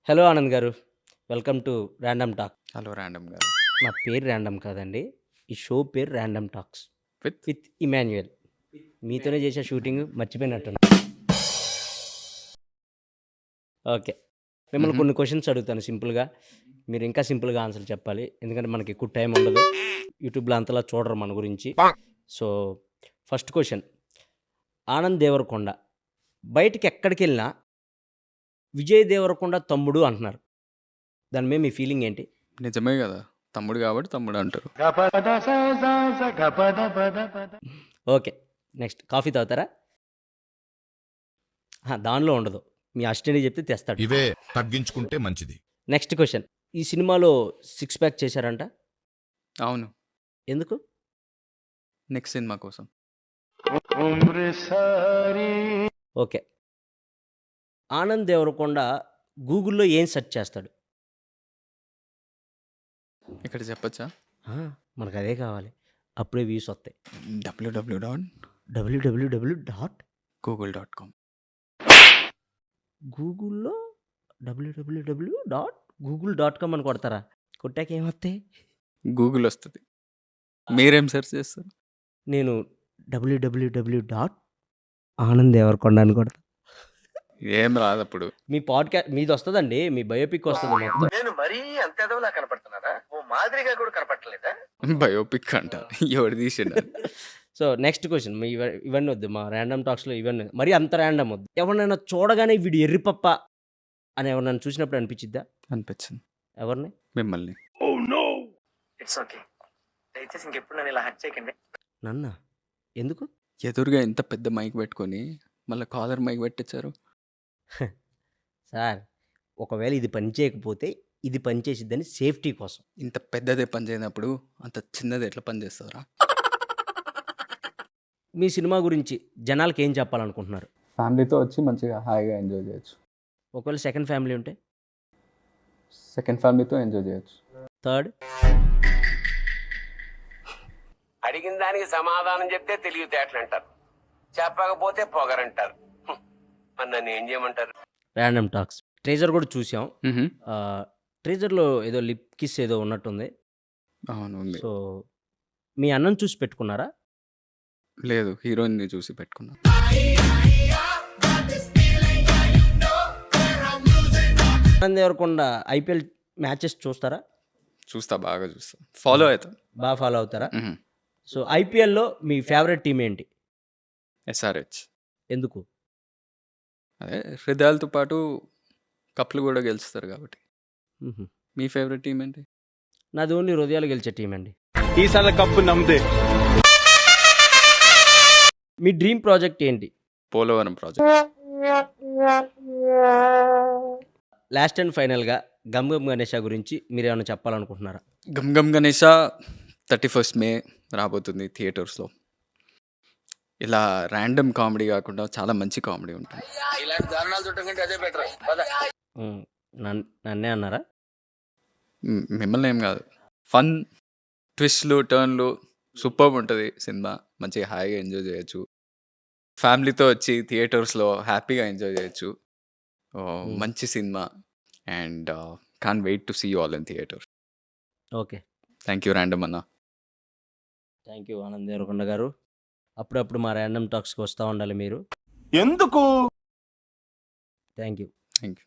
Hello Anand గారు. Welcome to random talk. Hello random గారు. నా పేరు ర్యాండమ్ కాదండి. ఈ షో పేరు random talks with with Emmanuel. మీతోనే చేసే షూటింగ్ మర్చిపోయినట్టున్నా. ఓకే. మిమ్మల్ని కొన్ని క్వెషన్స్ అడుగుతాను సింపుల్‌గా. మీరు ఇంకా సింపుల్‌గా ఆన్సర్ చెప్పాలి. ఎందుకంటే మనకి ఎక్కువ టైం ఉండదు. యూట్యూబ్‌లో అంతలా చూడరు మన గురించి. So, first question. Anand Deverakonda బయటికి ఎక్కడికెళ్ళినా విజయ్ దేవరకొండ తమ్ముడు అంటున్నారు. దాని మీద మీ ఫీలింగ్ ఏంటి? నిజమే కదా, తమ్ముడు కాబట్టి తమ్ముడు అంటారు. ఓకే. నెక్స్ట్ కాఫీ తాగుతారా? దానిలో ఉండదు. మీ అసిస్టెంట్‌కి చెప్తే తెస్తాడు. ఇవే తగ్గించుకుంటే మంచిది. Next question. ఈ సినిమాలో సిక్స్ ప్యాక్ చేశారంట. అవును, ఎందుకు? నెక్స్ట్ సినిమా కోసం. ఓకే. ఆనంద్ దేవరకొండ గూగుల్‌లో ఏం సెర్చ్ చేస్తాడు? ఇక్కడ చెప్పచ్చా? మనకు అదే కావాలి. అప్పుడే వ్యూస్ వస్తాయి. www.google.com. www.google.com. గూగుల్‌లో www.google.com అని కొడతారా? కొట్టాక ఏమొస్తాయి? గూగుల్ వస్తుంది. మీరేం సెర్చ్ చేస్తారు? నేను www.ఆనంద్దేవరకొండ అని కొడతా. ఏం రాదు అప్పుడు. మీ మీది వస్తదండి. మీ బయోపిక్ వస్తది మొత్తం. నేను మరీ అంత ఎదవలా కనపడుతున్నారా? ఓ మాదిరిగా కూడా కనపడలేదా? బయోపిక్ అంట, ఎవడు తీసిండు అది? So, next question. ఇవన్నీ వద్దు. మా ర్యాండమ్ టాక్స్‌లో ఇవన్నీ మరీ అంత ర్యాండమ్ వద్దు. ఎవరినైనా చూడగానే వీడు ఎర్రిపప్ప అని ఎవరినైనా చూసినప్పుడు అనిపించిద్దా? అనిపించింది. ఎవరిని? మిమ్మల్ని. It's okay. దయచేసి ఇంకెప్పుడు నన్ను ఇలా హర్ట్ చేయకండి. నన్నా? ఎందుకు? ఎదురుగా ఇంత పెద్ద మైక్ పెట్టుకొని మళ్ళీ కాలర్ మైక్ పెట్టించారు. సార్, ఒకవేళ ఇది పని చేయకపోతే ఇది పని చేసిద్దని సేఫ్టీ కోసం. ఇంత పెద్దదే పని చేయనప్పుడు అంత చిన్నది ఎట్లా పని చేస్తారా? మీ సినిమా గురించి జనాలకి ఏం చెప్పాలనుకుంటున్నారు? ఫ్యామిలీతో వచ్చి మంచిగా హాయిగా ఎంజాయ్ చేయొచ్చు. ఒకవేళ సెకండ్ ఫ్యామిలీ ఉంటే? సెకండ్ ఫ్యామిలీతో ఎంజాయ్ చేయొచ్చు. థర్డ్? అడిగిన దానికి సమాధానం చెప్తే తెలివితేటలు అంటారు, చెప్పకపోతే పొగరంటారు. మరి నన్ను ఏం చేయమంటారు? ర్యాండమ్ టాక్స్ ట్రేజర్ కూడా చూసాం. ట్రేజర్లో ఏదో లిప్ కిస్ ఏదో ఉన్నట్టుంది. అవును, ఉంది. సో, మీ అన్నను చూసి పెట్టుకున్నారా? లేదు, హీరోయిన్ని చూసి పెట్టుకున్నా. ఆనంద్ దేవరకొండ ఐపీఎల్ మ్యాచెస్ చూస్తారా? చూస్తా, బాగా చూస్తా, ఫాలో అవుతా. బాగా ఫాలో అవుతారా? సో, ఐపీఎల్‌లో మీ ఫేవరెట్ టీం ఏంటి? ఎస్ఆర్హెచ్. ఎందుకు? అదే హృదయాలతో పాటు కప్లు కూడా గెలుస్తారు కాబట్టి. హుహు. మీ ఫేవరెట్ టీం ఏంటి? నాది ఓన్లీ హృదయాలు గెలిచే టీం అండి. ఈసారి కప్పు నమ్మదే. మీ డ్రీమ్ ప్రాజెక్ట్ ఏంటి? పోలవరం ప్రాజెక్ట్. లాస్ట్ అండ్ ఫైనల్‌గా 'గమ్ గమ్ గణేష' గురించి మీరేమైనా చెప్పాలనుకుంటున్నారా? గమ్ గమ్ గణేష 31st May రాబోతుంది థియేటర్స్లో. ఇలా ర్యాండమ్ కామెడీ కాకుండా చాలా మంచి కామెడీ ఉంటుంది. ఇలాంటి దారుణాలు చూడటం కంటే అదే బెటర్. నన్నే అన్నారా? మిమ్మల్ని ఏం కాదు. ఫన్, ట్విస్ట్లు, టర్న్లు సూపర్ ఉంటుంది సినిమా. మంచిగా హాయిగా ఎంజాయ్ చేయొచ్చు. ఫ్యామిలీతో వచ్చి థియేటర్స్లో హ్యాపీగా ఎంజాయ్ చేయొచ్చు. మంచి cinema. And can't wait to see you all in theatre. Okay. Thank you random అన్న. థ్యాంక్ యూ ఆనంద్ దేవరకొండ గారు. అప్పుడప్పుడు మా ర్యాండమ్ టాక్స్‌కి వస్తా ఉండాలి మీరు. ఎందుకు? Thank you. Thank you.